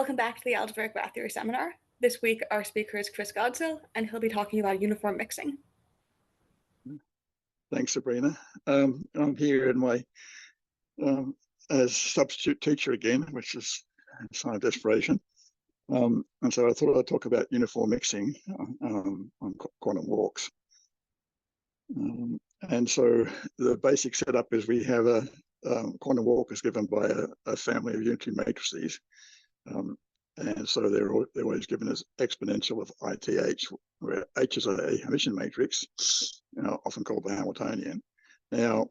Welcome back to the Algebraic Graph Theory Seminar. This week, our speaker is Chris Godsil, and he'll be talking about uniform mixing. Thanks, Sabrina. I'm here in my as substitute teacher again, which is a sign of desperation. And so I thought I'd talk about uniform mixing on quantum walks. And so the basic setup is we have a quantum walk is given by a family of unitary matrices. And so they're always given as exponential of ITH, where H is a Hermitian matrix, often called the Hamiltonian. Now,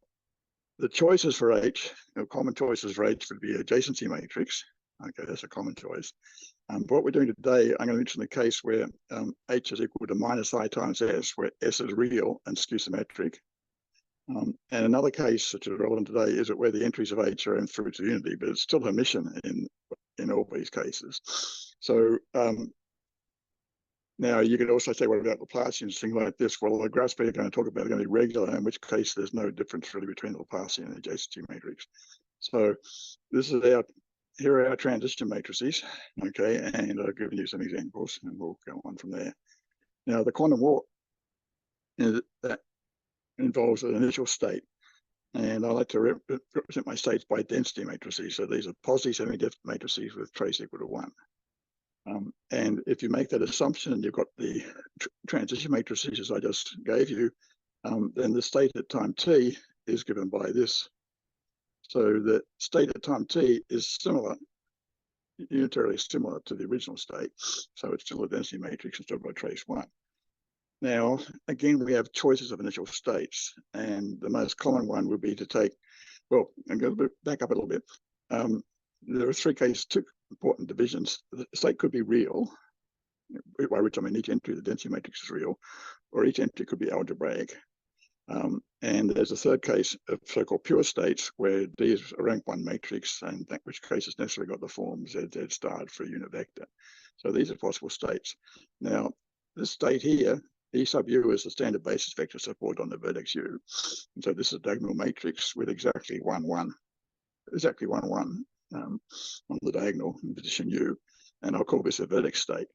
the choices for H, common choices for H would be adjacency matrix. Okay, that's a common choice. But what we're doing today, I'm going to mention the case where H is equal to minus I times S, where S is real and skew symmetric. And another case which is relevant today is where the entries of H are in through to unity, but it's still Hermitian in all these cases. So now you could also say, what about Laplacians, things like this? Well, the graphs we're going to talk about are going to be regular, in which case there's no difference really between the Laplacian and adjacency matrix. So this is here are our transition matrices, okay, and I've given you some examples, and we'll go on from there. Now, the quantum walk that involves an initial state, and I like to represent my states by density matrices. So these are positive semi-definite matrices with trace equal to 1. And if you make that assumption and you've got the transition matrices as I just gave you, then the state at time t is given by this. So the state at time t is similar, unitarily similar to the original state. So it's still a density matrix instead of a trace 1. Now, again, we have choices of initial states, and the most common one would be to take, well, I'm going to back up a little bit. There are two important divisions. The state could be real, by which I mean each entry of the density matrix is real, or each entry could be algebraic. And there's a third case of so-called pure states, where D is a rank 1 matrix, and in which case it's necessarily got the form ZZ starred for a unit vector. So these are possible states. Now, this state here, E sub U is the standard basis vector support on the vertex U. And so this is a diagonal matrix with exactly 1, 1 on the diagonal in position U. And I'll call this a vertex state.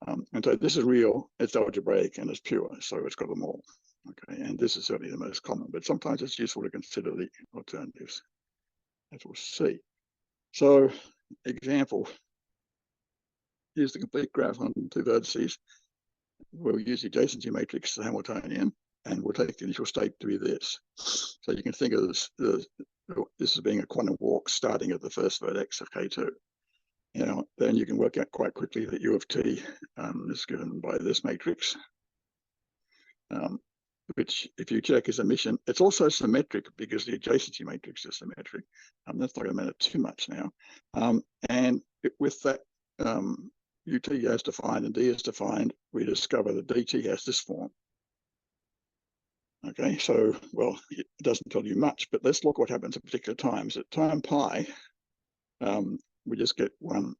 And so this is real, it's algebraic, and it's pure, so it's got them all. Okay, and this is certainly the most common, but sometimes it's useful to consider the alternatives, as we'll see. So, example, here's the complete graph on 2 vertices. We'll use the adjacency matrix, the Hamiltonian, and we'll take the initial state to be this. So you can think of this as being a quantum walk starting at the first vertex of K2. Then you can work out quite quickly that U of t is given by this matrix, which, if you check, is emission. It's also symmetric because the adjacency matrix is symmetric. That's not going to matter too much now. And with that UT as defined and D as defined, we discover that DT has this form. Okay, so, well, it doesn't tell you much, but let's look what happens at particular times. At time pi, we just get 1,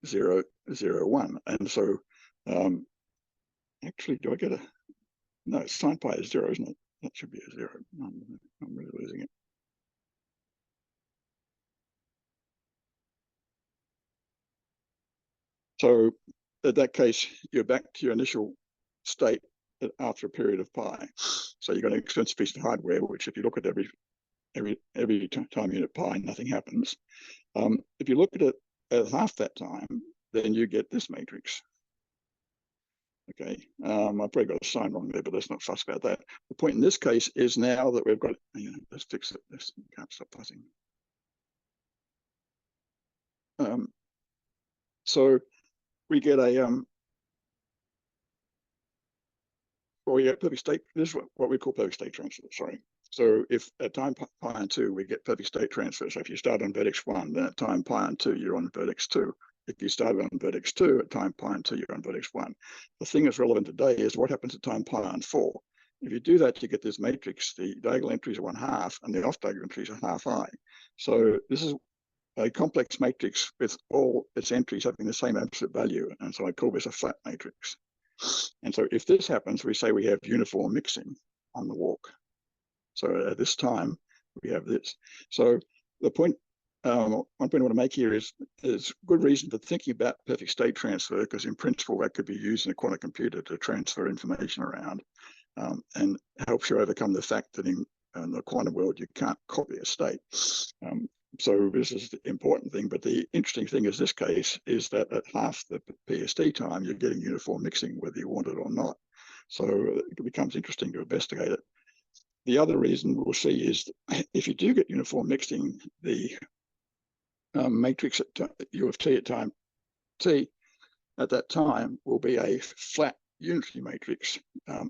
0, 0, 1. And so, actually, do I get a... No, sine pi is 0, isn't it? That should be a 0. I'm really losing it. So in that case, you're back to your initial state after a period of pi. So you've got an expensive piece of hardware, which if you look at every time unit pi, nothing happens. If you look at it at half that time, then you get this matrix. Okay, I've probably got a sign wrong there, but let's not fuss about that. The point in this case is now that we've got, let's fix it. Let's can't stop fussing. So we get a we get perfect state. This is what we call perfect state transfer. Sorry. So if at time pi on 2 we get perfect state transfer. So if you start on vertex 1, then at time pi on 2 you're on vertex 2. If you start on vertex 2, at time pi on 2 you're on vertex 1. The thing that's relevant today is what happens at time pi on 4. If you do that, you get this matrix. The diagonal entries are 1/2, and the off diagonal entries are half I. So this is a complex matrix with all its entries having the same absolute value, and so I call this a flat matrix. And so if this happens, we say we have uniform mixing on the walk. So at this time, we have this. So the point one point I want to make here is good reason for thinking about perfect state transfer, because in principle that could be used in a quantum computer to transfer information around, and helps you overcome the fact that in the quantum world you can't copy a state. So this is the important thing, but the interesting thing is this case is that at half the PST time you're getting uniform mixing whether you want it or not. So it becomes interesting to investigate it. The other reason we'll see is if you do get uniform mixing, the matrix at U of t at time t at that time will be a flat unitary matrix,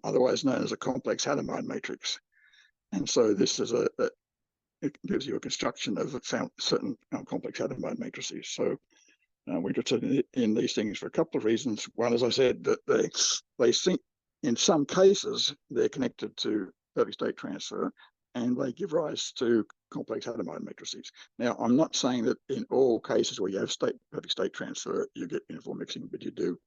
otherwise known as a complex Hadamard matrix. And so this is it gives you a construction of certain complex Hadamard matrices. So we're interested in these things for a couple of reasons. One, as I said, that they think in some cases they're connected to perfect state transfer, and they give rise to complex Hadamard matrices. Now, I'm not saying that in all cases where you have perfect state transfer, you get uniform mixing, but you do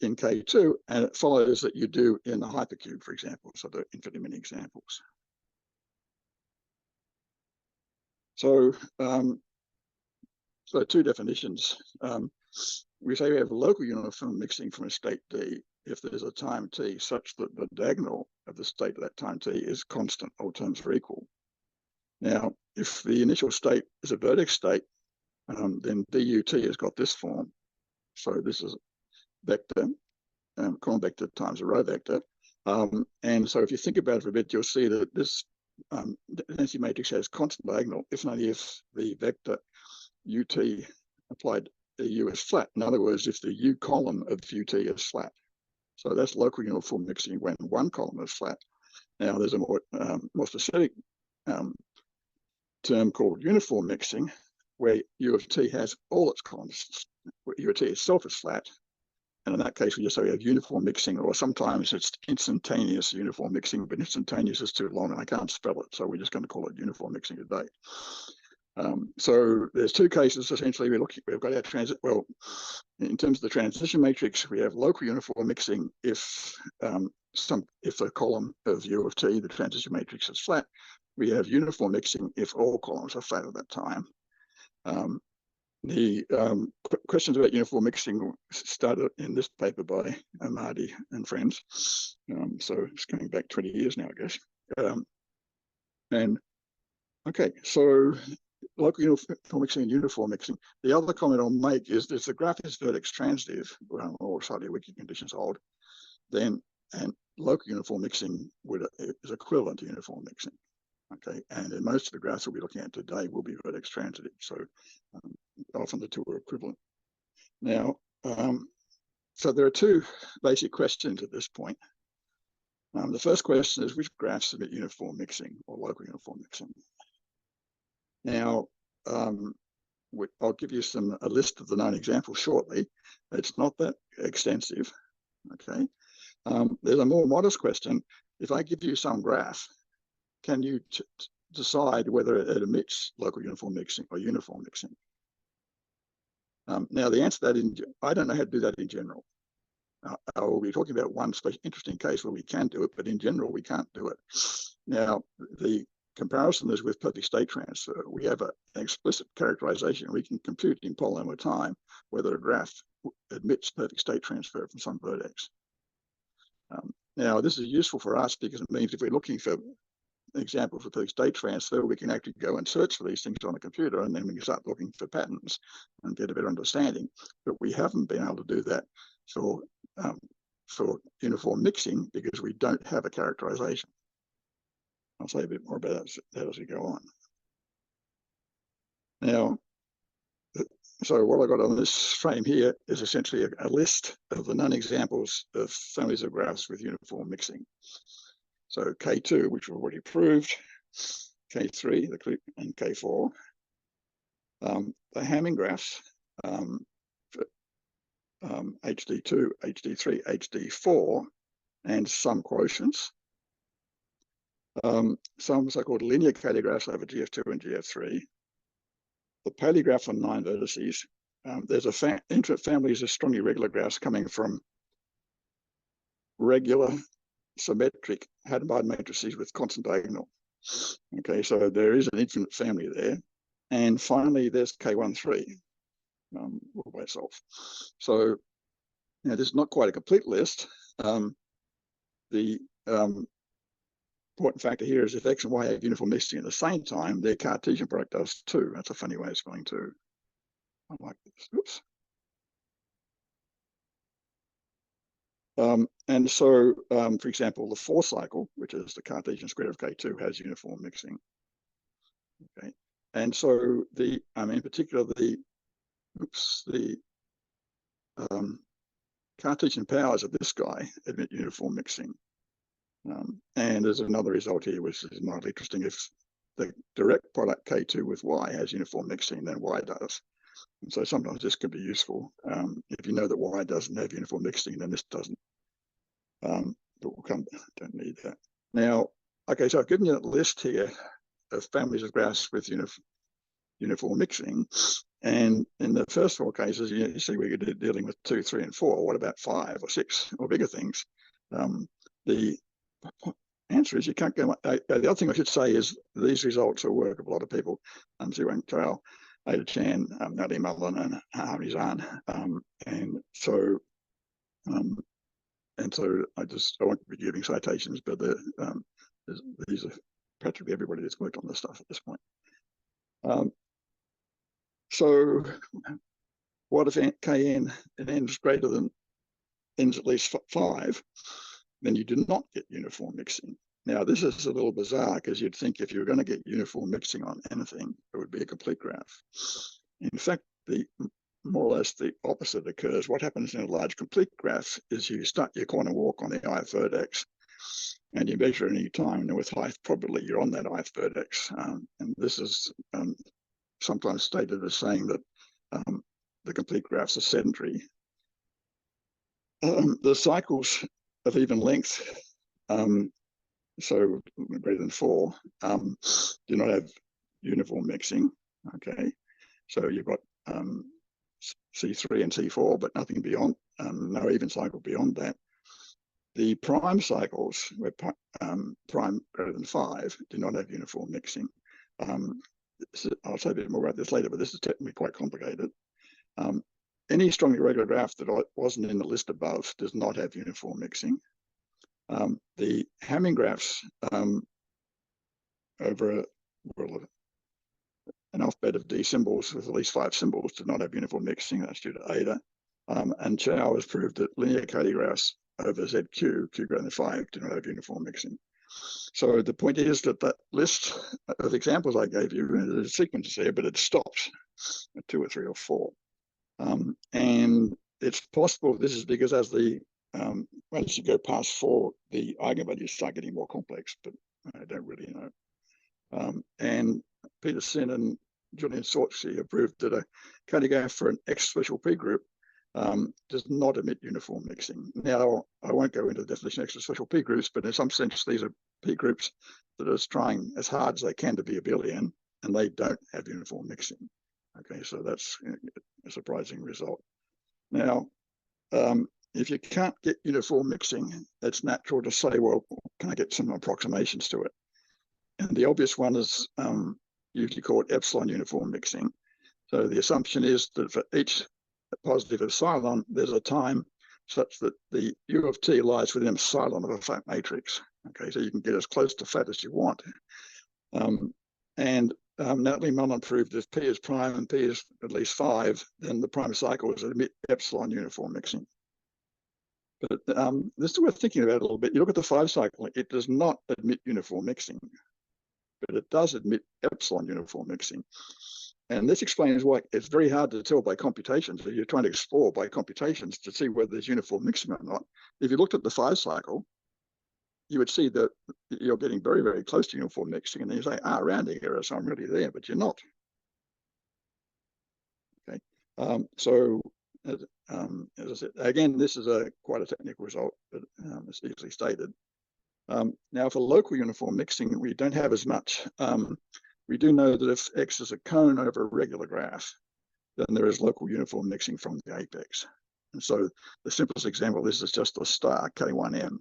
in K2, and it follows that you do in the hypercube, for example. So there are infinitely many examples. So, so two definitions. We say we have local uniform mixing from a state D if there's a time t such that the diagonal of the state at that time t is constant, all terms are equal. Now, if the initial state is a vertex state, then DUT has got this form. So this is vector, column vector times a row vector. And so if you think about it for a bit, you'll see that this density matrix has constant diagonal if and only if the vector UT applied to U is flat. In other words, if the U column of UT is flat. So that's local uniform mixing when one column is flat. Now there's a more specific term called uniform mixing, where U of t has all its columns. U of t itself is flat. And in that case, we just say we have uniform mixing, or sometimes it's instantaneous uniform mixing, but instantaneous is too long and I can't spell it. So we're just going to call it uniform mixing today. So there's two cases essentially. We've got our transit. Well, in terms of the transition matrix, we have local uniform mixing if the column of U of t, the transition matrix, is flat. We have uniform mixing if all columns are flat at that time. The questions about uniform mixing started in this paper by Marty and friends. So it's going back 20 years now, I guess. And okay, so local uniform mixing and uniform mixing. The other comment I'll make is if the graph is vertex transitive, or slightly Wiki conditions hold, then and local uniform mixing is equivalent to uniform mixing. Okay, and in most of the graphs we'll be looking at today will be vertex transitive. So often the two are equivalent. Now, so there are two basic questions at this point. The first question is which graphs submit uniform mixing or local uniform mixing? Now, I'll give you a list of the known examples shortly. It's not that extensive. Okay, there's a more modest question. If I give you some graph, can you decide whether it emits local uniform mixing or uniform mixing? Now, the answer to that, I don't know how to do that in general. I will be talking about one interesting case where we can do it, but in general, we can't do it. Now, the comparison is with perfect state transfer. We have an explicit characterization. We can compute in polynomial time whether a graph admits perfect state transfer from some vertex. Now, this is useful for us because it means if we're looking for examples of perfect state transfer, we can actually go and search for these things on a computer, and then we can start looking for patterns and get a better understanding. But we haven't been able to do that for uniform mixing because we don't have a characterization. I'll say a bit more about that as we go on. Now, so what I got on this frame here is essentially a list of the known examples of families of graphs with uniform mixing. So K2, which we've already proved, K3, and K4. The Hamming graphs, HD2, HD3, HD4, and some quotients. Some so-called linear K-graphs over GF2 and GF3. The Paley graph on 9 vertices. There's families of strongly regular graphs coming from regular symmetric Hadamard matrices with constant diagonal. Okay, so there is an infinite family there. And finally, there's K13 all by itself. So this is not quite a complete list. The important factor here is if X and Y have uniform mixing at the same time, their Cartesian product does too. That's a funny way of spelling too. I like this. Oops. And so, for example, the 4 cycle, which is the Cartesian square of K2, has uniform mixing. Okay, and so in particular, the Cartesian powers of this guy admit uniform mixing. And there's another result here, which is mildly interesting. If the direct product K2 with Y has uniform mixing, then Y does. And so sometimes this can be useful. If you know that Y doesn't have uniform mixing, then this doesn't. But we'll come, don't need that. Now, okay, so I've given you a list here of families of graphs with uniform mixing. And in the first 4 cases, you see we're dealing with 2, 3, and 4. What about 5 or 6 or bigger things? The answer is you can't go. The other thing I should say is these results are work of a lot of people. Zhan and Chan, Mullin, and Hermitian. And so I won't be giving citations, but these are practically everybody that's worked on this stuff at this point. So what if Kn and n is greater than n's at least 5? Then you do not get uniform mixing. Now, this is a little bizarre because you'd think if you were going to get uniform mixing on anything, it would be a complete graph. In fact, more or less the opposite occurs. What happens in a large complete graph is you start your corner walk on the ith vertex and you measure any time, and with high probability you're on that ith vertex. And this is sometimes stated as saying that the complete graphs are sedentary. The cycles of even length, so greater than 4, do not have uniform mixing. Okay, so you've got C3 and C4, but nothing beyond, no even cycle beyond that. The prime cycles, where prime greater than 5, do not have uniform mixing. I'll say a bit more about this later, but this is technically quite complicated. Any strongly regular graph that wasn't in the list above does not have uniform mixing. The Hamming graphs over an alphabet of D symbols with at least 5 symbols do not have uniform mixing. That's due to eta. And Xiao has proved that linear K graphs over ZQ, Q greater than 5, do not have uniform mixing. So the point is that that list of examples I gave you, there's a sequence here, but it stops at 2 or 3 or 4. And it's possible this is because as once you go past 4, the eigenvalues start getting more complex, but I don't really know. And Peterson and Julian Sortsky have proved that a K-graph for an X special P group does not emit uniform mixing. Now, I won't go into the definition of X special P groups, but in some sense, these are P groups that are trying as hard as they can to be abelian, and they don't have uniform mixing. Okay, so that's a surprising result. Now, if you can't get uniform mixing, it's natural to say, well, can I get some approximations to it? And the obvious one is usually called epsilon uniform mixing. So the assumption is that for each positive epsilon, there's a time such that the U of t lies within epsilon of a flat matrix. Okay, so you can get as close to flat as you want. Natalie Mullin proved if P is prime and P is at least 5, then the prime cycles admit epsilon uniform mixing. But this is worth thinking about a little bit. You look at the 5 cycle, it does not admit uniform mixing, but it does admit epsilon uniform mixing. And this explains why it's very hard to tell by computations. If you're trying to explore by computations to see whether there's uniform mixing or not, if you looked at the 5 cycle, you would see that you're getting very, very close to uniform mixing. And then you say, rounding error, so I'm really there, but you're not. Okay. As I said, again, this is quite a technical result, but it's easily stated. Now, for local uniform mixing, we don't have as much. We do know that if X is a cone over a regular graph, then there is local uniform mixing from the apex. And so the simplest example of this is just a star K1M.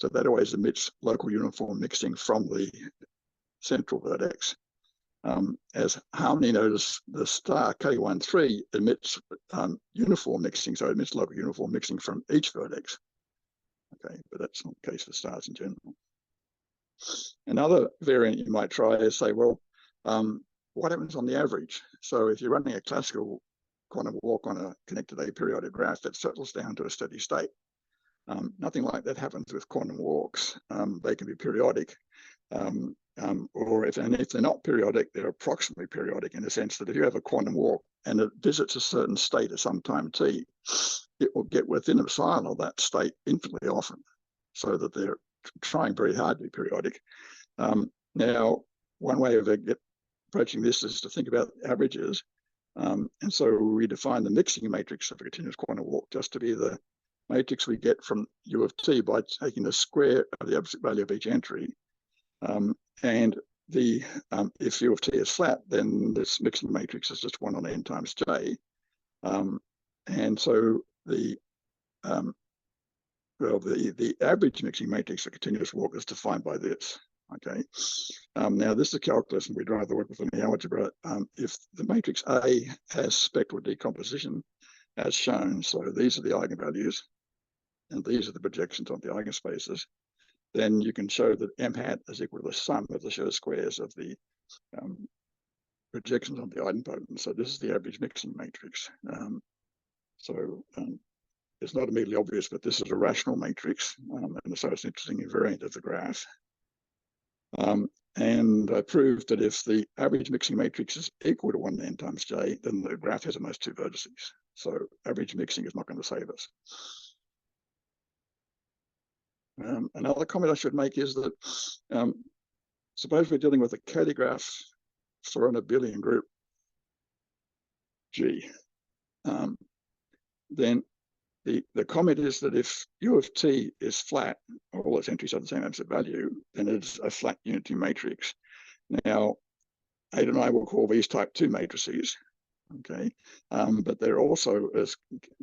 So that always emits local uniform mixing from the central vertex. As Harmony noticed, the star K13 emits uniform mixing, so it emits local uniform mixing from each vertex. Okay, but that's not the case for stars in general. Another variant you might try is say, well, what happens on the average? So if you're running a classical quantum walk on a connected aperiodic graph that settles down to a steady state, nothing like that happens with quantum walks. They can be periodic, or if they're not periodic, they're approximately periodic in the sense that if you have a quantum walk and it visits a certain state at some time t, it will get within a epsilon of that state infinitely often, so that they're trying very hard to be periodic. Now, one way of approaching this is to think about averages. And so we define the mixing matrix of a continuous quantum walk just to be the matrix we get from U of t by taking the square of the absolute value of each entry. And if U of t is flat, then this mixing matrix is just 1 on n times j. And so the average mixing matrix of continuous walk is defined by this. Okay. Now this is calculus, and we'd rather work with linear algebra. If the matrix A has spectral decomposition, as shown, so these are the eigenvalues, and these are the projections on the eigenspaces, then you can show that m hat is equal to the sum of the show squares of the projections on the idempotence. So this is the average mixing matrix. It's not immediately obvious, but this is a rational matrix, and so it's an interesting invariant of the graph. And I proved that if the average mixing matrix is equal to 1 n times j, then the graph has at most 2 vertices. So average mixing is not going to save us. Another comment I should make is that suppose we're dealing with a Caddy graph for an abelian group G. Then the comment is that if U of t is flat, all its entries are the same absolute value, then it's a flat unity matrix. Now, Ada and I will call these type 2 matrices, okay? But they're also, as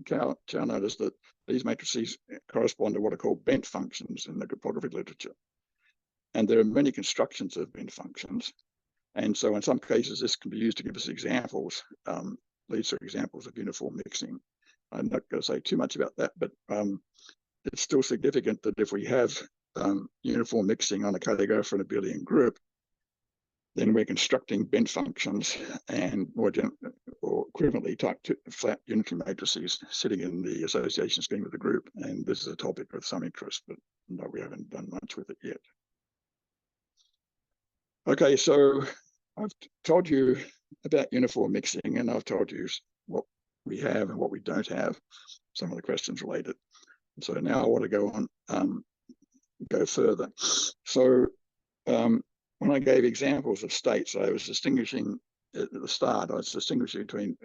Chow noticed, that these matrices correspond to what are called bent functions in the cryptography literature. And there are many constructions of bent functions. And so in some cases, this can be used to give us examples, leads to examples of uniform mixing. I'm not going to say too much about that, but it's still significant that if we have uniform mixing on a Caddy graph for an abelian group, then we're constructing bent functions and or equivalently type 2 flat unitary matrices sitting in the association scheme of the group. And this is a topic of some interest, but no, we haven't done much with it yet. Okay, so I've told you about uniform mixing, and I've told you what we have and what we don't have, some of the questions related. So now I want to go on, go further. So when I gave examples of states, I was distinguishing at the start, I was distinguishing between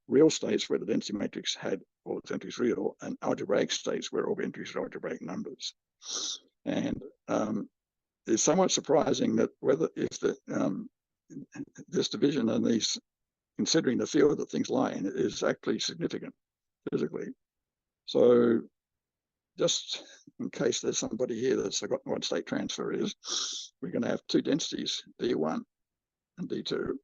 real states where the density matrix had all its entries real, and algebraic states where all the entries are algebraic numbers. And it's somewhat surprising that this division and these, considering the field that things lie in, is actually significant physically. So just in case there's somebody here that's forgotten what state transfer is, we're going to have 2 densities, D1 and D2.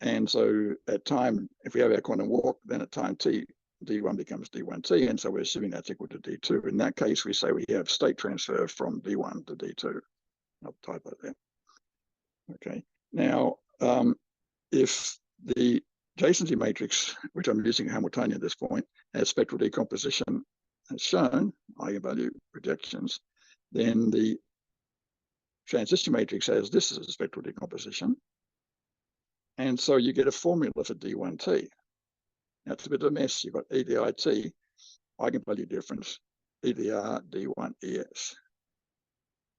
And so at time, if we have our quantum walk, then at time t, D1 becomes D1t, and so we're assuming that's equal to D2. In that case, we say we have state transfer from D1 to D2. I'll type that there. Okay. Now, if the adjacency matrix, which I'm using Hamiltonian at this point, has spectral decomposition as shown, eigenvalue projections, then the transition matrix has this as a spectral decomposition. And so you get a formula for D1t. Now it's a bit of a mess. You've got EDIT, eigenvalue difference, EDR, D1 ES.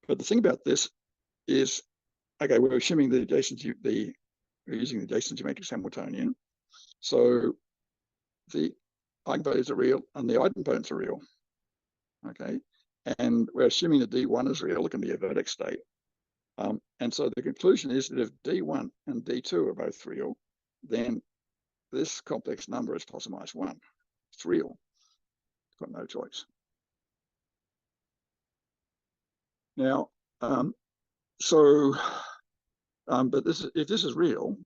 But the thing about this is, okay, we're assuming the adjacency, we're using the adjacency matrix Hamiltonian. So the eigenvalues are real and the idempotents are real. Okay. And we're assuming that D1 is real, it can be a vertex state. And so the conclusion is that if D1 and D2 are both real, then this complex number is plus or minus 1. It's real. It's got no choice. Now, so But if this is real,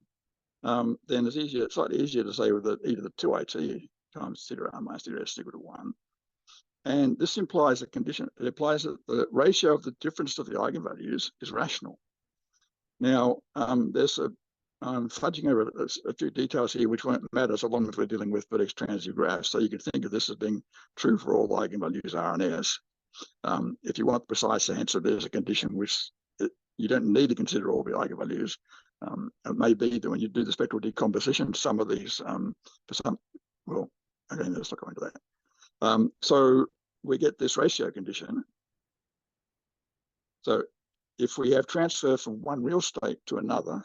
then it's slightly easier to say that either the 2it times theta r minus theta s is equal to 1. And this implies a condition. It implies that the ratio of the difference of the eigenvalues is rational. Now, I'm fudging over a few details here which won't matter so long as we're dealing with vertex transitive graphs. So you can think of this as being true for all eigenvalues R and S. If you want the precise answer, there's a condition which you don't need to consider all the eigenvalues. It may be that when you do the spectral decomposition, some of these, well, again, let's not go into that. So we get this ratio condition. So if we have transfer from one real state to another,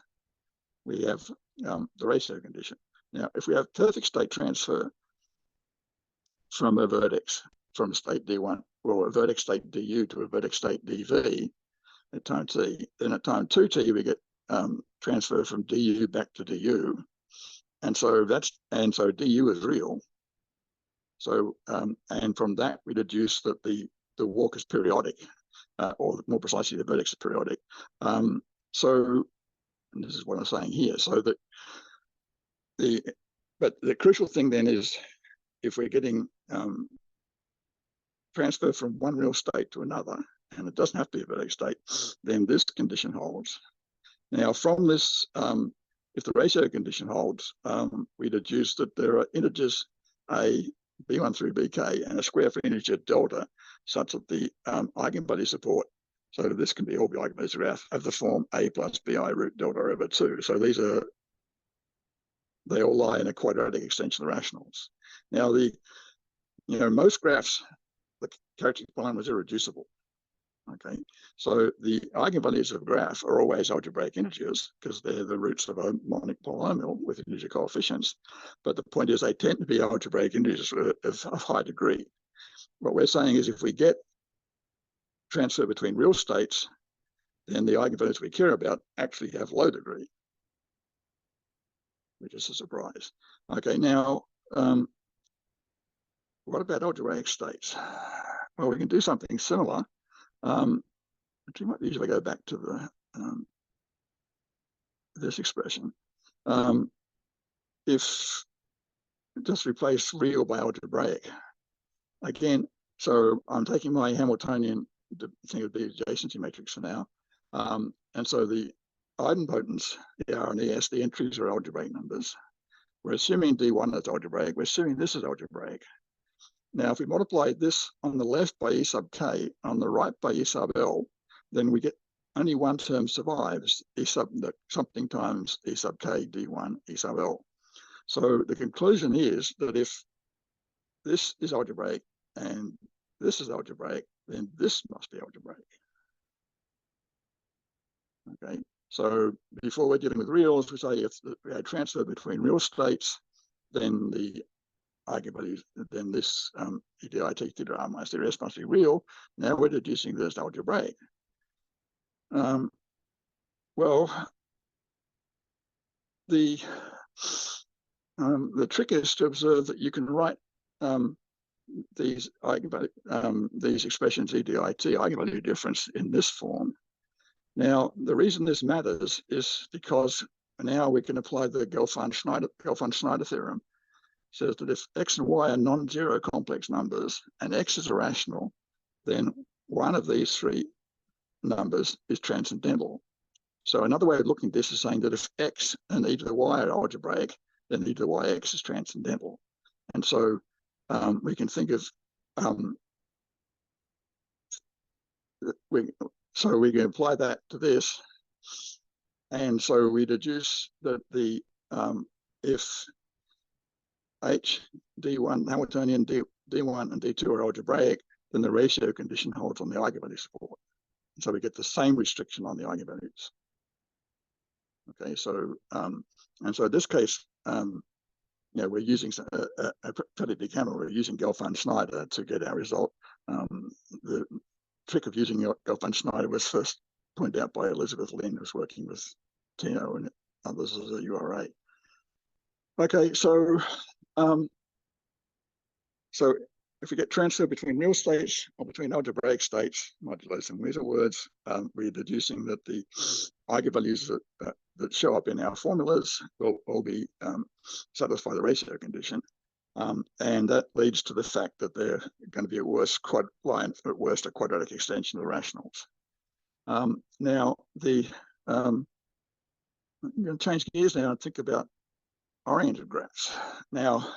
we have the ratio condition. Now, if we have perfect state transfer from a vertex, from state D1, or a vertex state DU to a vertex state DV at time t, then at time 2t we get transfer from DU back to DU, and so DU is real. So and from that we deduce that the walk is periodic, or more precisely the vertex is periodic. So and this is what I'm saying here. So that but the crucial thing then is if we're getting transfer from one real state to another, and it doesn't have to be a vertex state, then this condition holds. Now, from this, if the ratio condition holds, we deduce that there are integers a, b1 through bk, and a square for integer delta, such that the eigenvalue support. So this can be all the eigenvalues graph of the form a plus bi root delta over 2. So they all lie in a quadratic extension of the rationals. Now, most graphs, the characteristic polynomial is irreducible. Okay, so the eigenvalues of a graph are always algebraic integers because they're the roots of a monic polynomial with integer coefficients. But the point is they tend to be algebraic integers of high degree. What we're saying is if we get transfer between real states, then the eigenvalues we care about actually have low degree, which is a surprise. Okay, now, what about algebraic states? Well, we can do something similar. Actually, might usually go back to the this expression. If just replace real by algebraic again. So I'm taking my Hamiltonian, think of the adjacency matrix for now, and so the idempotents, the R and the S, the entries are algebraic numbers. We're assuming D1 is algebraic. We're assuming this is algebraic. Now, if we multiply this on the left by E sub K, on the right by E sub L, then we get only one term survives, E sub something times E sub K D1 E sub L. So the conclusion is that if this is algebraic and this is algebraic, then this must be algebraic. Okay, so before we're dealing with reals, we say if we had transfer between real states, then the eigenvalues, then this edit theta r minus theta s must be real. Now we're deducing this algebraic. Well, the trick is to observe that you can write these expressions edit eigenvalue difference in this form. Now, the reason this matters is because now we can apply the Gelfand-Schneider theorem. It says that if x and y are non-zero complex numbers and x is irrational, then one of these three numbers is transcendental. So another way of looking at this is saying that if x and e to the y are algebraic, then e to the yx is transcendental. And so we can think of we can apply that to this, and so we deduce that the if H D1 Hamiltonian D1 and D2 are algebraic, then the ratio condition holds on the eigenvalue support. And so we get the same restriction on the eigenvalues. Okay, so and so in this case, we're using a predicate camera. We're using Gelfand-Schneider to get our result. The trick of using Gelfand-Schneider was first pointed out by Elizabeth Lin, who's working with Tino and others as a URA. Okay, so if we get transfer between real states or between algebraic states, modulo some weird words, we're deducing that the eigenvalues that show up in our formulas will be satisfy the ratio condition. And that leads to the fact that they're going to be at worst at worst a quadratic extension of the rationals. Now, I'm going to change gears now and think about oriented graphs. Now,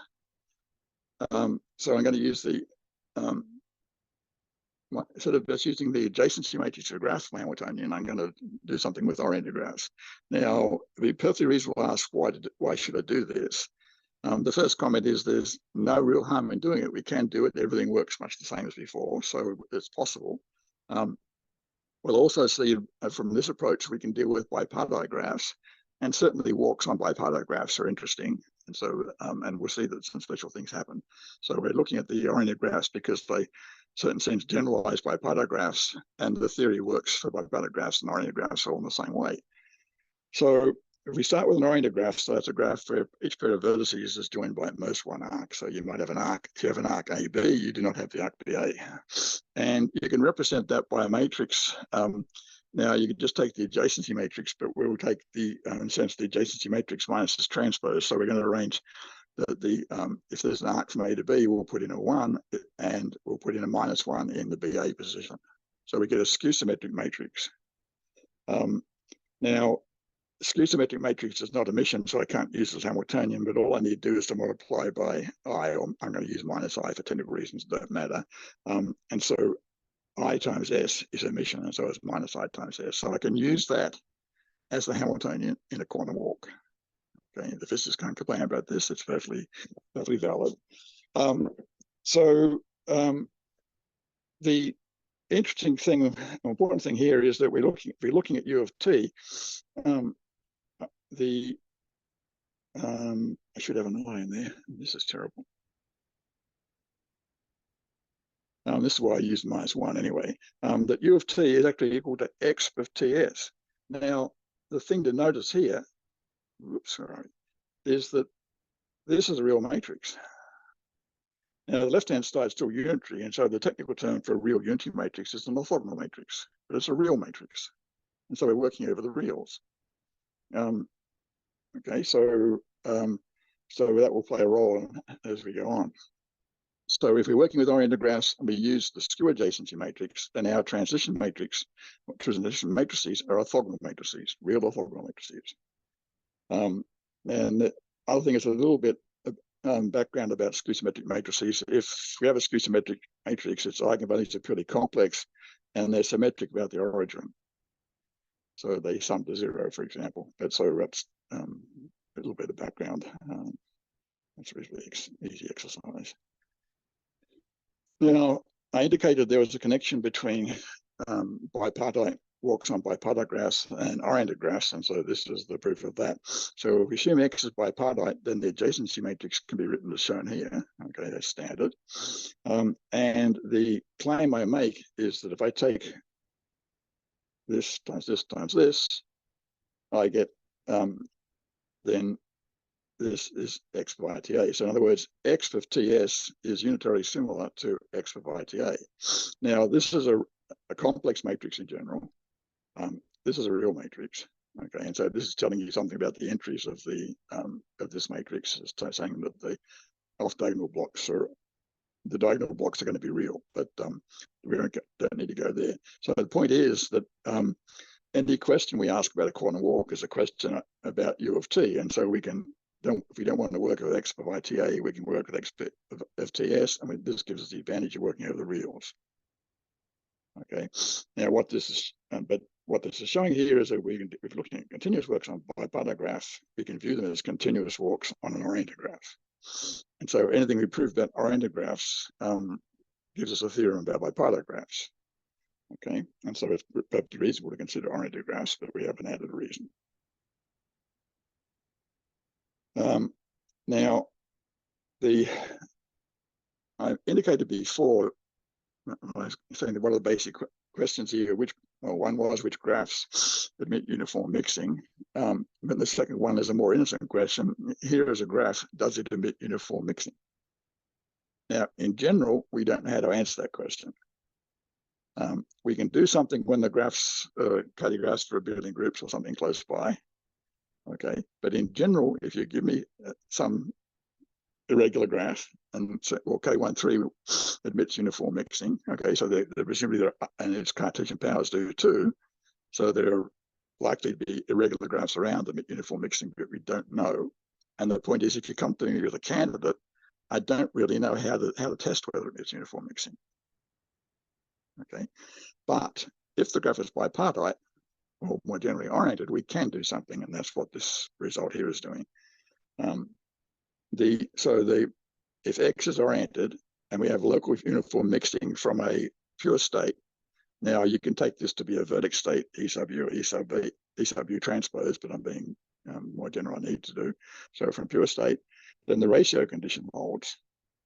so I'm going to use the instead of just using the adjacency matrix to graph my Hamiltonian, I'm going to do something with oriented graphs. Now, it'd be perfectly reasonable to ask why should I do this? The first comment is there's no real harm in doing it. We can do it. Everything works much the same as before, so it's possible. We'll also see from this approach we can deal with bipartite graphs, and certainly walks on bipartite graphs are interesting. And so, and we'll see that some special things happen. So we're looking at the oriented graphs because they, certain sense, generalize bipartite graphs, and the theory works for bipartite graphs and oriented graphs all in the same way. So if we start with an oriented graph, so that's a graph where each pair of vertices is joined by at most one arc. So you might have an arc. If you have an arc AB, you do not have the arc BA. And you can represent that by a matrix. Now you can just take the adjacency matrix, but we'll take the, in a sense, the adjacency matrix minus this transpose. So we're going to arrange if there's an arc from A to B, we'll put in a 1 and we'll put in a -1 in the BA position. So we get a skew symmetric matrix. Now, skew symmetric matrix is not emission, so I can't use this Hamiltonian, but all I need to do is to multiply by I, or I'm going to use -I for technical reasons, don't matter. And so I times S is emission, and so it's -I times S. So I can use that as the Hamiltonian in a quantum walk. Okay, the physicists can't complain about this. It's perfectly valid. The interesting thing, important thing here is that we're looking at U of T. I should have an I in there. This is terrible. This is why I use -1 anyway. That U of T is actually equal to X of TS. Now, the thing to notice here, is that this is a real matrix. Now, the left-hand side is still unitary, and so the technical term for a real unitary matrix is an orthogonal matrix, but it's a real matrix. And so we're working over the reals. Okay, so that will play a role as we go on. So if we're working with oriented graphs and we use the skew adjacency matrix, then our transition matrices are orthogonal matrices, real orthogonal matrices. And the other thing is a little bit background about skew symmetric matrices. If we have a skew symmetric matrix, its eigenvalues are purely complex and they're symmetric about their origin. So they sum to 0, for example. But so that's a little bit of background. That's a really easy exercise. Now, I indicated there was a connection between bipartite walks on bipartite graphs and oriented graphs, and so this is the proof of that. So if we assume X is bipartite, then the adjacency matrix can be written as shown here. Okay, that's standard. And the claim I make is that if I take this times this times this, I get then this is X of ITA. So in other words, X of TS is unitarily similar to X of ITA. Now, this is a complex matrix in general. This is a real matrix. Okay, and so this is telling you something about the entries of this matrix. It's saying that the off-diagonal blocks the diagonal blocks are going to be real, but we don't need to go there. So the point is that any question we ask about a quantum walk is a question about U of T, and so we can, if we don't want to work with X of ITA, we can work with X of TS. I mean, this gives us the advantage of working over the reals. Okay, now what this is showing here is that if we're looking at continuous walks on bipartite graphs, we can view them as continuous walks on an oriented graph. And so anything we prove about oriented graphs gives us a theorem about bipartite graphs. Okay, and so it's perfectly reasonable to consider oriented graphs, but we have an added reason. Now, I indicated before, I was saying that one of the basic questions here, one was which graphs admit uniform mixing. But the second one is a more innocent question. Here is a graph, does it admit uniform mixing? Now, in general, we don't know how to answer that question. We can do something when the graphs, cartographs for abelian groups or something close by. Okay, but in general, if you give me some irregular graph and say, well, K13 admits uniform mixing. Okay, so they're presumably there, and its Cartesian powers do too. So there are likely to be irregular graphs around them at uniform mixing, but we don't know. And the point is, if you come to me with a candidate, I don't really know how to test whether it's uniform mixing. Okay, but if the graph is bipartite, or more generally oriented, we can do something, and that's what this result here is doing. If X is oriented and we have local uniform mixing from a pure state, now you can take this to be a vertex state, E sub U, E sub B, E sub U transpose, but I'm being more general I need to do. So from pure state, then the ratio condition holds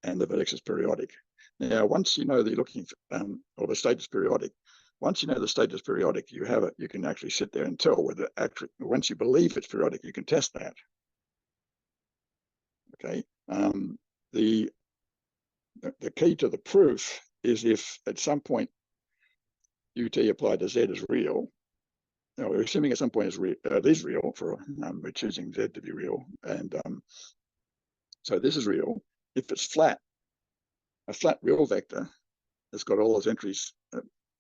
and the vertex is periodic. Now, once you know that you're looking for, or the state is periodic, once you know the state is periodic, you have it, you can actually sit there and tell whether actually, once you believe it's periodic, you can test that. Okay. The key to the proof is if at some point UT applied to Z is real. Now we're assuming at some point it is real for we're choosing Z to be real, and so this is real. If it's flat, a flat real vector that's got all those entries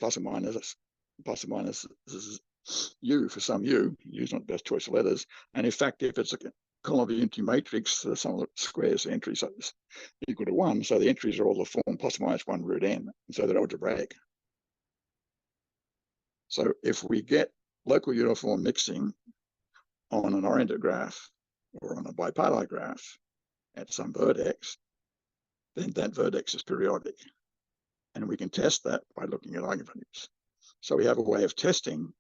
plus or minus U for some U. U's not the best choice of letters, and in fact, if it's a column of unity matrix, the sum of the squares the entries are equal to 1, so the entries are all the form plus or minus 1 root n, and so they're algebraic. So if we get local uniform mixing on an oriented graph or on a bipartite graph at some vertex, then that vertex is periodic. And we can test that by looking at eigenvalues. So we have a way of testing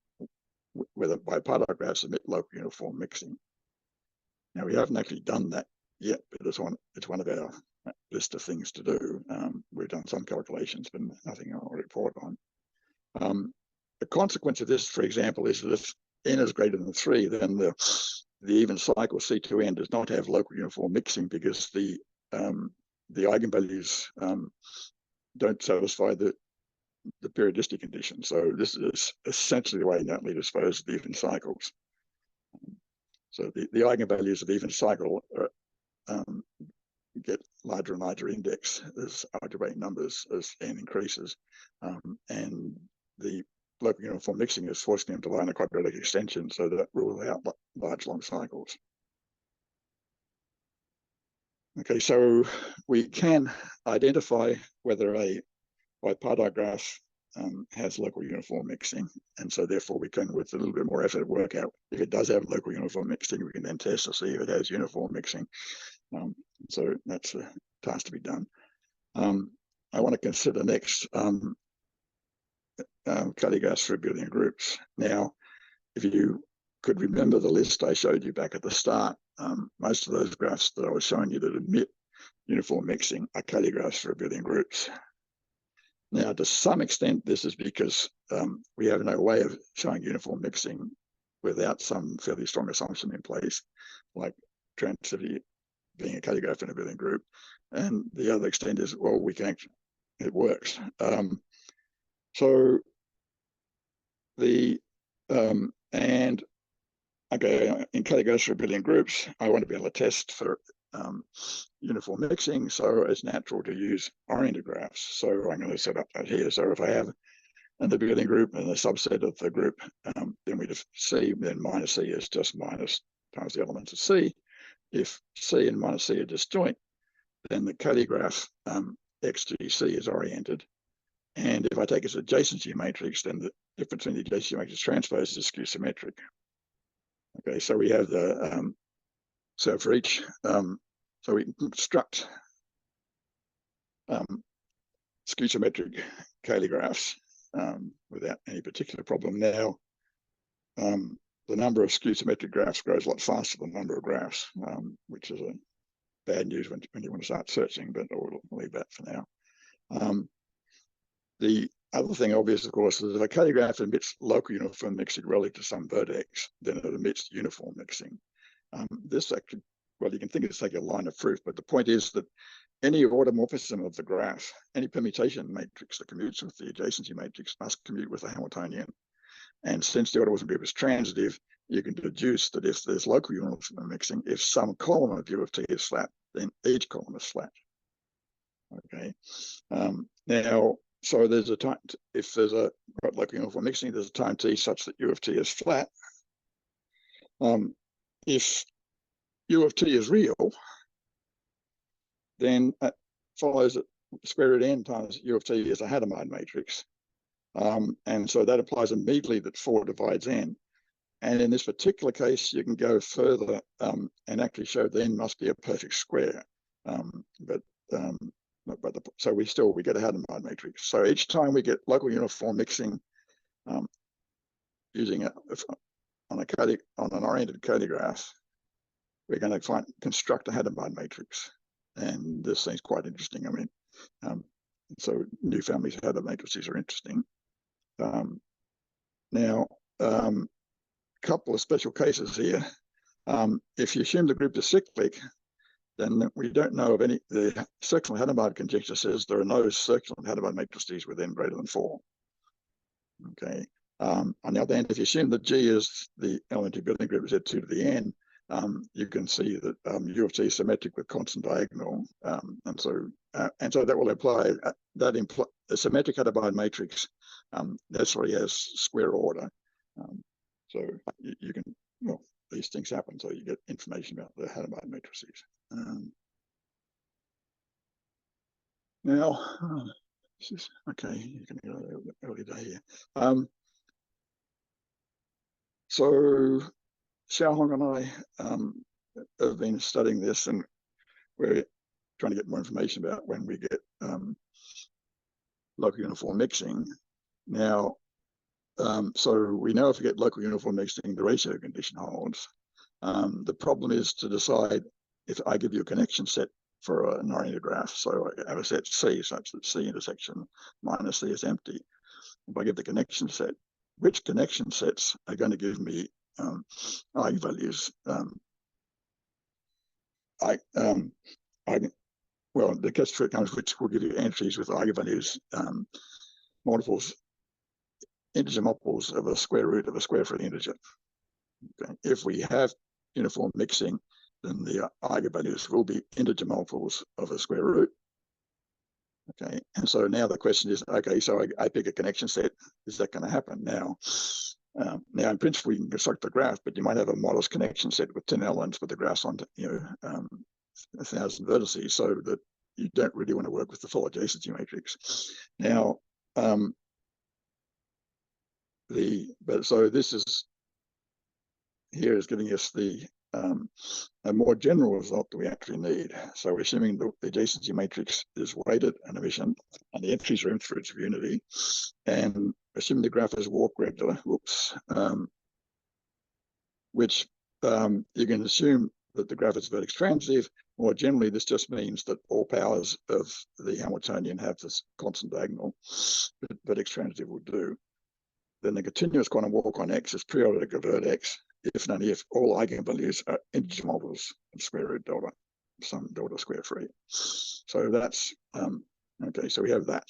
whether bipartite graphs emit local uniform mixing. Now, we haven't actually done that yet, but it's one of our list of things to do. We've done some calculations, but nothing I'll report on. The consequence of this, for example, is that if n is greater than 3, then the even cycle C2n does not have local uniform mixing because the eigenvalues don't satisfy the periodicity condition. So this is essentially the way you normally dispose of the even cycles. So the eigenvalues of even cycle get larger and larger index as algebraic numbers as n increases, and the local uniform mixing is forcing them to lie in a quadratic extension, so that rules out large long cycles. Okay, so we can identify whether a bipartite graph has local uniform mixing, and so therefore we can, with a little bit more effort, work out if it does have local uniform mixing. We can then test to see if it has uniform mixing. So that's a task to be done. I want to consider next cartographs for abelian groups. Now, if you could remember the list I showed you back at the start, most of those graphs that I was showing you that admit uniform mixing are cartographs for abelian groups. Now, to some extent, this is because we have no way of showing uniform mixing without some fairly strong assumption in place, like transitivity being a cartograph in an abelian group. And the other extent is, well, we can actually, it works. So the and okay, in cartographs for abelian groups, I want to be able to test for uniform mixing, so it's natural to use oriented graphs. So I'm going to set up that here. So if I have an abelian group and a subset of the group, then we just C, then minus C is just minus times the elements of C. If C and minus C are disjoint, then the cartograph XGC is oriented. And if I take its adjacency matrix, then the difference between the adjacency matrix transpose is skew symmetric. Okay, so we have the so for each so we can construct skew symmetric cartographs without any particular problem. Now, the number of skew symmetric graphs grows a lot faster than the number of graphs, which is a bad news when you want to start searching, but we'll leave that for now. The other thing, obvious, of course, is if a cartograph emits local uniform mixing relative to some vertex, then it emits uniform mixing. This actually, well, you can think it's like a line of proof, but the point is that any automorphism of the graph, any permutation matrix that commutes with the adjacency matrix must commute with the Hamiltonian. And since the automorphism group is transitive, you can deduce that if there's local uniform mixing, if some column of U of t is flat, then each column is flat. Okay. Now, so there's a time, if there's a local uniform mixing, there's a time t such that U of t is flat. If U of t is real, then it follows that square root n times U of t is a Hadamard matrix. And so that applies immediately that 4 divides n. And in this particular case, you can go further and actually show that n must be a perfect square. So we get a Hadamard matrix. So each time we get local uniform mixing using on an oriented Cody graph, we're going to construct a Hadamard matrix. And this seems quite interesting. I mean, so new families of Hadamard matrices are interesting. Now, a couple of special cases here. If you assume the group is cyclic, then we don't know of any. The circular Hadamard conjecture says there are no circular Hadamard matrices with n greater than 4. Okay. On the other hand, if you assume that G is the elementary building group Z2 to the n, you can see that U of t is symmetric with constant diagonal, and so that will imply that a symmetric Hadamard matrix necessarily has square order. So you can, well, these things happen, so you get information about the Hadamard matrices. Now, this is okay. You can go early day here. So Xiaohong and I have been studying this, and we're trying to get more information about when we get local uniform mixing. Now, so we know if we get local uniform mixing, the ratio condition holds. The problem is to decide if I give you a connection set for an oriented graph. So I have a set C such that C intersection minus C is empty. If I give the connection set, which connection sets are going to give me eigenvalues? Well, the case for it comes, which will give you entries with eigenvalues multiples, integer multiples of a square root of a square free integer. Okay. If we have uniform mixing, then the eigenvalues will be integer multiples of a square root. Okay, and so now the question is, okay, so I pick a connection set. Is that going to happen? Now, in principle, you can construct the graph, but you might have a modest connection set with 10 elements with the graphs on, 1,000 vertices, so that you don't really want to work with the full adjacency matrix. Now, so this is here is giving us a more general result that we actually need. So we're assuming the adjacency matrix is weighted and efficient, and the entries are inference of unity, and assuming the graph is walk regular, which you can assume that the graph is vertex transitive. More generally, this just means that all powers of the Hamiltonian have this constant diagonal, but vertex transitive will do. Then the continuous quantum walk on X is periodic of vertex, if and only if all eigenvalues are integer multiples of square root delta, some delta square free. So that's, okay, so we have that.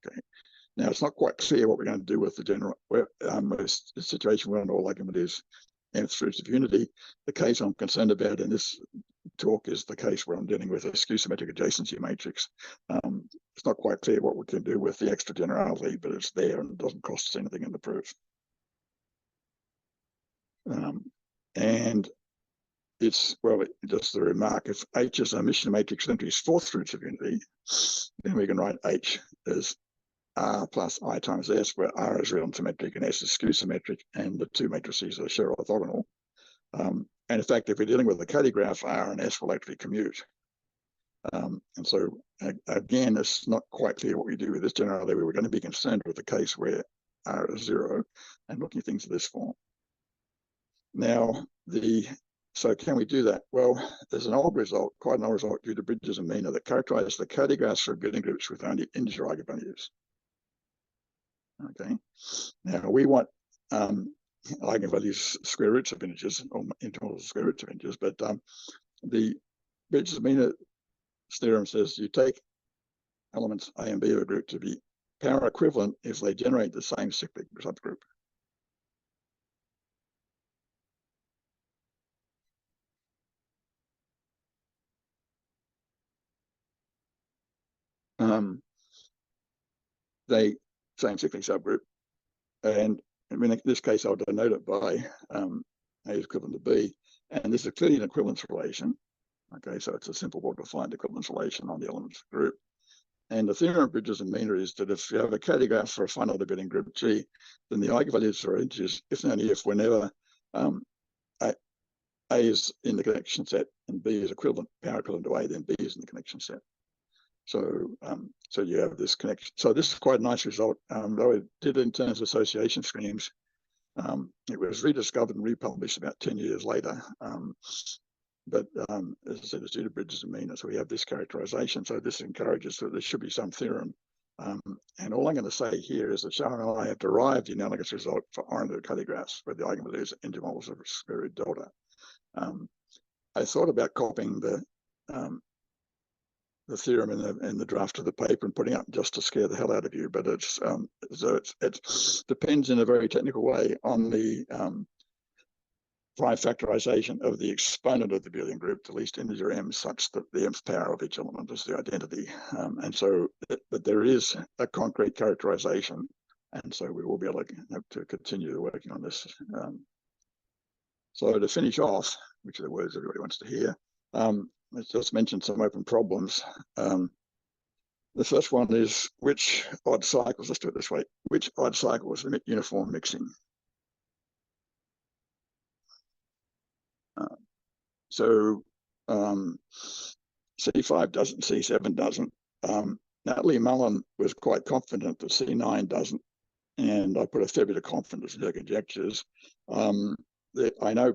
Okay. Now, it's not quite clear what we're going to do with the general situation where all eigenvalues nth roots of unity. The case I'm concerned about in this talk is the case where I'm dealing with a skew symmetric adjacency matrix. It's not quite clear what we can do with the extra generality, but it's there and it doesn't cost us anything in the proof. And it's, well, just a remark, if H is a Hermitian matrix entries 4th roots of unity, then we can write H as R plus I times S, where R is real and symmetric and S is skew symmetric, and the two matrices are Scherr orthogonal. And in fact, if we're dealing with a Cody graph, R and S will actually commute. And so, again, it's not quite clear what we do with this generality. We're going to be concerned with the case where R is 0 and looking at things in this form. Now, so can we do that? Well, there's an old result, quite an old result due to Bridges and Mina that characterizes the Cody graphs for building groups with only integer eigenvalues. Okay. Now we want eigenvalues square roots of integers or integral square roots of integers, but the Bridges and Mina theorem says you take elements A and B of a group to be power equivalent if they generate the same cyclic subgroup. They same cyclic subgroup, and in this case I'll denote it by A is equivalent to B, and this is clearly an equivalence relation. Okay, so it's a simple, well-defined equivalence relation on the elements group. And the theorem of bridges and mean is that if you have a K graph for a finite orbiting group G, then the eigenvalues are integers if and only if whenever A is in the connection set and B is equivalent, power equivalent to A, then B is in the connection set. So so you have this connection. So this is quite a nice result. Though it did in terms of association schemes, it was rediscovered and republished about 10 years later. But as I said, it's due to bridges and mean, so we have this characterization. So this encourages that there should be some theorem. And all I'm going to say here is that Xiaohong and I have derived the analogous result for orthogonal calligraphs where the eigenvalues are intervals of square root delta. I thought about copying the theorem in the draft of the paper and putting up just to scare the hell out of you, but it depends in a very technical way on the prime factorization of the exponent of the Abelian group to least integer m, such that the mth power of each element is the identity. And so, but there is a concrete characterization, and so we will be able to continue working on this. So to finish off, which are the words everybody wants to hear, let's just mention some open problems. The first one is which odd cycles, let's do it this way, which odd cycles limit uniform mixing? So C5 doesn't, C7 doesn't. Natalie Mullin was quite confident that C9 doesn't, and I put a fair bit of confidence in her conjectures. I know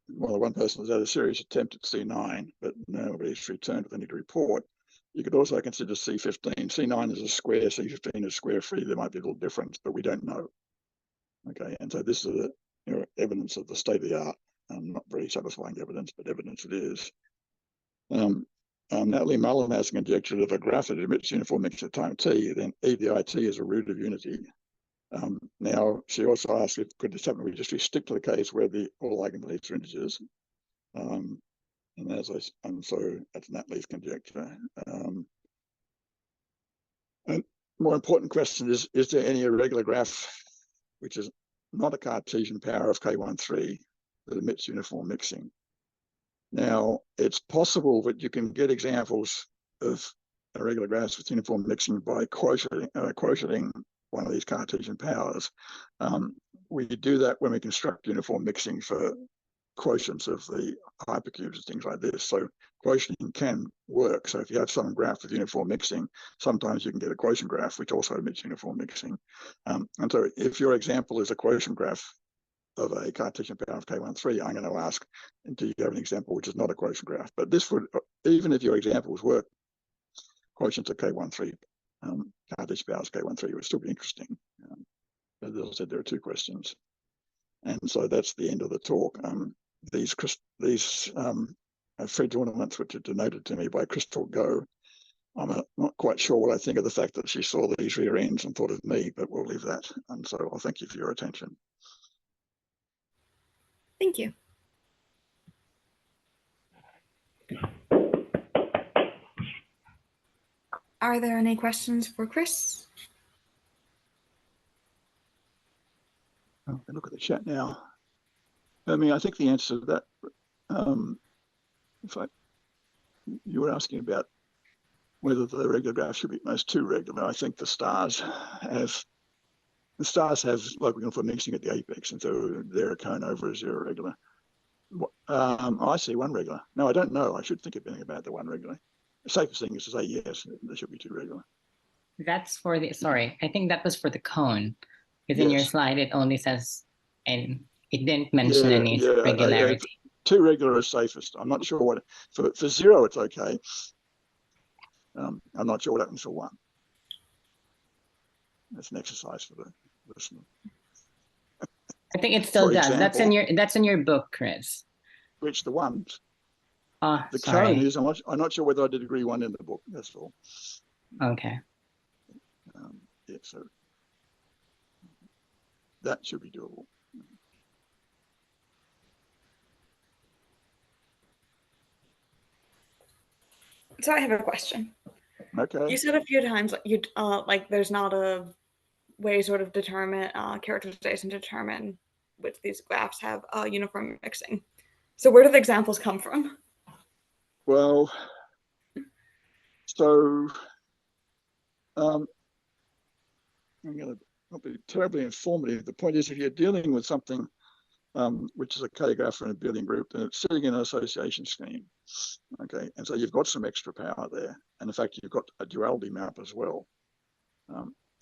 one person has had a serious attempt at C9, but nobody's returned with any to report. You could also consider C15. C9 is a square, C15 is square free. There might be a little difference, but we don't know. Okay, and so this is evidence of the state of the art. Not very satisfying evidence, but evidence it is. Natalie Mullin has conjectured if a graph that emits uniform mixture at time t, then EDIT is a root of unity. Now, she also asked if could this happen, we just stick to the case where all eigenvalues are integers. And so that's Natalie's conjecture. And more important question is there any irregular graph which is not a Cartesian power of K13 that emits uniform mixing? Now, it's possible that you can get examples of irregular graphs with uniform mixing by quotienting one of these Cartesian powers. We do that when we construct uniform mixing for quotients of the hypercubes and things like this. So quotienting can work. So if you have some graph with uniform mixing, sometimes you can get a quotient graph which also emits uniform mixing. And so if your example is a quotient graph of a Cartesian power of K13, I'm going to ask, do you have an example which is not a quotient graph? But this would, even if your examples work, quotients of K13, Cartesian powers of K13 would still be interesting. As I said, there are two questions. And so that's the end of the talk. These Fred's ornaments, which are denoted to me by Crystal Go, I'm not quite sure what I think of the fact that she saw these rear ends and thought of me, but we'll leave that. And so I'll thank you for your attention. Thank you. Are there any questions for Chris? I'll look at the chat now. I mean, I think the answer to that, you were asking about whether the regular graph should be at most two regular. I think the stars have local uniform mixing at the apex, and so they're a cone over is irregular. I see one regular. No, I don't know. I should think about the one regular. The safest thing is to say yes, there should be two regular. That's for the, sorry, I think that was for the cone. Because in your slide, it only says, and it didn't mention any regularity. Two regular is safest. I'm not sure what, for zero, it's okay. I'm not sure what happens for one. That's an exercise for the listener. I think it still does. Example, that's in your book, Chris. Which the ones? The sorry. cone is, I'm not sure whether I did agree one in the book, that's all. Okay. Yeah, so that should be doable. So I have a question. Okay. You said a few times like there's not a way to sort of determine characterization to determine which these graphs have uniform mixing. So where do the examples come from? Well, so I'm going to not be terribly informative. The point is, if you're dealing with something which is a k-graph in a Abelian group, then it's sitting in an association scheme. Okay, and so you've got some extra power there. And in fact, you've got a duality map as well.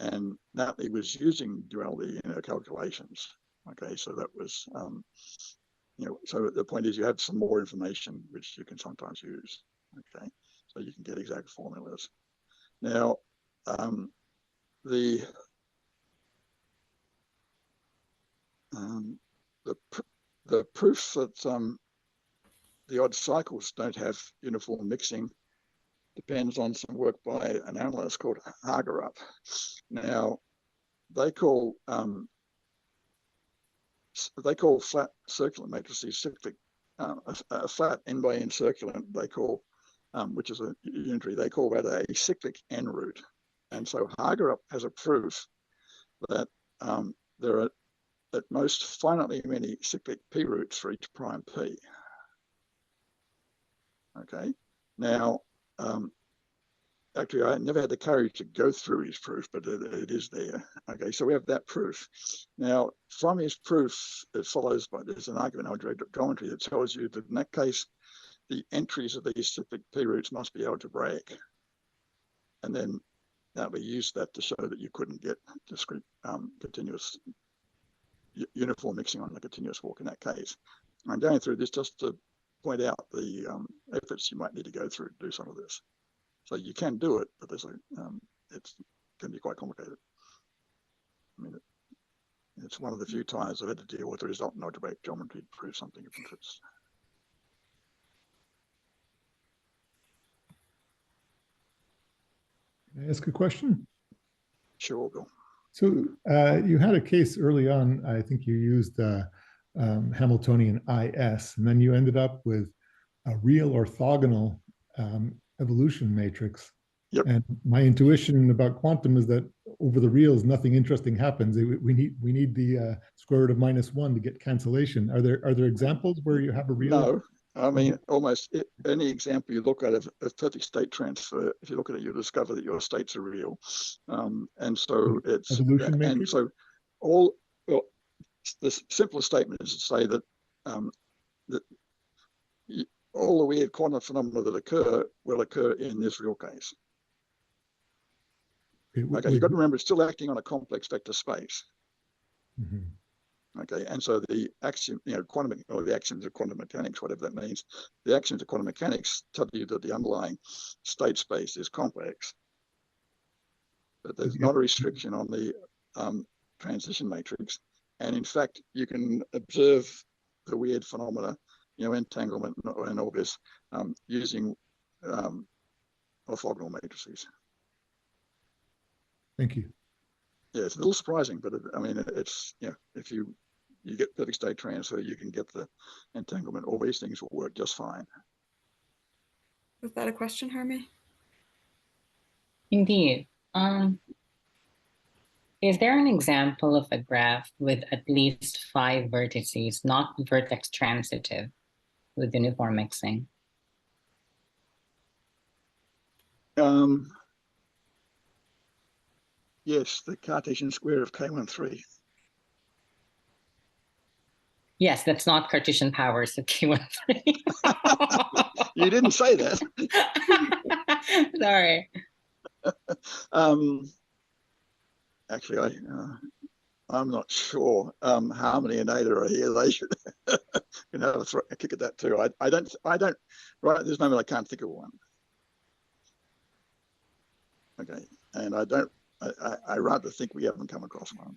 And Natalie was using duality in her calculations. Okay, so that was, so the point is you have some more information which you can sometimes use. Okay, so you can get exact formulas. Now, the proof that the odd cycles don't have uniform mixing depends on some work by an analyst called Hagerup. Now, they call flat circular matrices cyclic. A flat n by n circulant they call, which is a unitary, they call that a cyclic n root. And so Hagerup has a proof that there are at most finitely many cyclic p roots for each prime p. Okay, now actually I never had the courage to go through his proof, but it is there. Okay, so we have that proof. Now from his proof, it follows by there's an argument in algebraic geometry that tells you that in that case, the entries of these cyclic p roots must be algebraic. And then we used that to show that you couldn't get discrete continuous uniform mixing on the continuous walk in that case. I'm going through this just to point out the efforts you might need to go through to do some of this. So you can do it, but there's it can be quite complicated. I mean, it's one of the few times I've had to deal with the result in algebraic geometry to prove something of interest. Can I ask a question? Sure, Bill. So you had a case early on, I think you used Hamiltonian IS, and then you ended up with a real orthogonal evolution matrix. Yep. And my intuition about quantum is that over the reals, nothing interesting happens. We need the square root of -1 to get cancellation. Are there examples where you have a real? No, I mean, almost any example you look at of perfect state transfer, if you look at it, you'll discover that your states are real. And so it's evolution matrix? And so the simplest statement is to say that all the weird quantum phenomena that occur will occur in this real case. Okay, you've got to remember it's still acting on a complex vector space. Okay, and so the axiom, quantum, or the axioms of quantum mechanics, whatever that means, the axioms of quantum mechanics tell you that the underlying state space is complex. But there's not a restriction on the transition matrix. And in fact, you can observe the weird phenomena, entanglement and all this, using orthogonal matrices. Thank you. Yeah, it's a little surprising, but I mean, it's, if you get perfect state transfer, you can get the entanglement. All these things will work just fine. Was that a question, Hermie? Indeed. Is there an example of a graph with at least 5 vertices, not vertex transitive, with uniform mixing? Yes, the Cartesian square of K13. Yes, that's not Cartesian powers of K13. You didn't say that. Sorry. Actually, I'm not sure. Harmony and Ada are here. They should have a kick at that too. I don't. Right at this moment, I can't think of one. Okay, and I rather think we haven't come across one.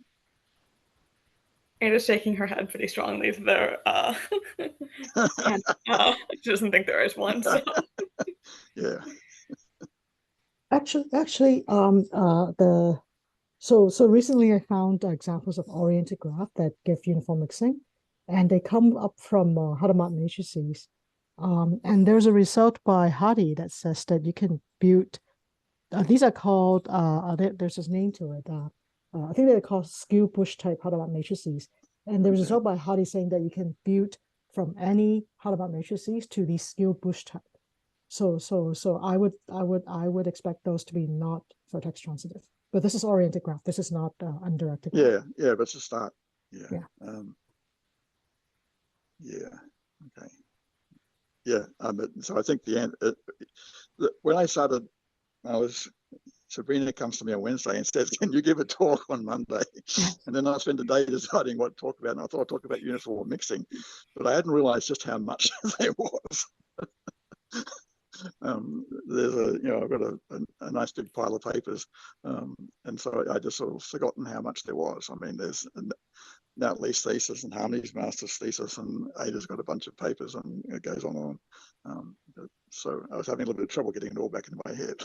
Ada's shaking her head pretty strongly there. And she doesn't think there is one. So. Yeah. Actually, so recently I found examples of oriented graph that give uniform mixing, and they come up from Hadamard matrices. And there's a result by Hadi that says that you can build. These are called. There's this name to it. I think they're called skew bush type Hadamard matrices. And there's a result by Hadi saying that you can build from any Hadamard matrices to these skew bush type. So I would expect those to be not vertex transitive. But this is oriented graph. This is not undirected graph. Yeah, but it's a start. Yeah. Okay. Yeah. So I think the end. When I started, Sabrina comes to me on Wednesday and says, "Can you give a talk on Monday?" And then I spent the day deciding what to talk about. And I thought I'd talk about uniform mixing, but I hadn't realized just how much there was. There's I've got a nice big pile of papers, and so I just sort of forgotten how much there was. I mean, there's Natalie's thesis and Harmony's master's thesis, and Ada's got a bunch of papers, and it goes on and on. So I was having a little bit of trouble getting it all back into my head.